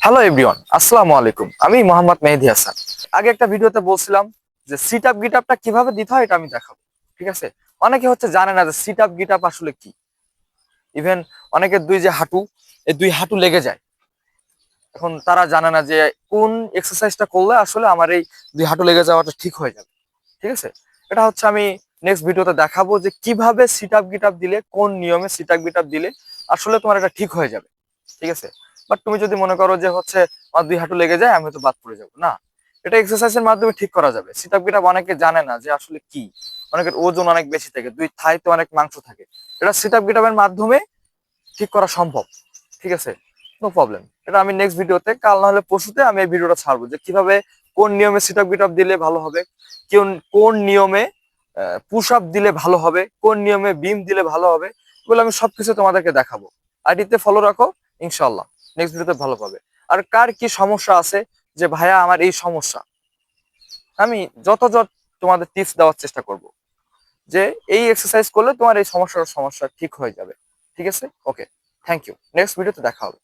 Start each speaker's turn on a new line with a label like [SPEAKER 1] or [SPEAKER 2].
[SPEAKER 1] Hello everyone, আসসালামু আলাইকুম। আমি মোহাম্মদ মেহেদী হাসান। আগে একটা ভিডিওতে বলছিলাম যে সিট আপ গিট আপটা কিভাবে দিতে হয় এটা আমি দেখাবো। ঠিক আছে? অনেকে জানে না যে সিট আপ গিট আপ আসলে কি। ইভেন অনেকের দুই যে হাঁটু, এই দুই হাঁটু লেগে যায়। এখন তারা জানে না যে কোন এক্সারসাইজটা করলে আসলে আমার এই দুই হাঁটু লেগে যাওয়াটা ঠিক হয়ে যাবে। ঠিক আছে? এটা আমি নেক্সট ভিডিওতে দেখাবো যে কিভাবে সিট আপ গিট আপ দিলে, কোন নিয়মে সিট আপ গিট আপ দিলে আসলে তোমার এটা ঠিক হয়ে যাবে। ঠিক আছে? বাট তুমি যদি মনে করো যে আমার দুই হাঁটু লেগে যায়, আমি হয়তো বাদ পড়ে যাবো না। এটা এক্সারসাইজের মাধ্যমে ঠিক করা যাবে। সিট আপ গিট আপ অনেকে জানে না যে আসলে কি। অনেকের ওজন অনেক বেশি থাকে, দুই থাইতে অনেক মাংস থাকে। এটা সিট আপ গিট আপের মাধ্যমে ঠিক করা সম্ভব। ঠিক আছে? No problem. এটা আমি নেক্সট ভিডিওতে, কাল না হলে পরশুতে আমি এই ভিডিওটা ছাড়বো যে কিভাবে, কোন নিয়মে সিট আপ গিট আপ দিলে ভালো হবে, কোন কোন নিয়মে পুশ আপ দিলে ভালো হবে, কোন নিয়মে বিম দিলে ভালো হবে। এগুলো আমি সবকিছু তোমাদেরকে দেখাবো। আইডিতে ফলো রাখো, ইনশাল্লাহ নেক্সট ভিডিওতে ভালো পাবে। আর কার কি সমস্যা আছে, যে ভাইয়া আমার এই সমস্যা, আমি যত তোমাদের টিপস দেওয়ার চেষ্টা করব যে এই এক্সারসাইজ করলে তোমার এই সমস্যা ঠিক হয়ে যাবে। ঠিক আছে? ওকে, থ্যাংক ইউ। নেক্সট ভিডিওতে দেখা হবে।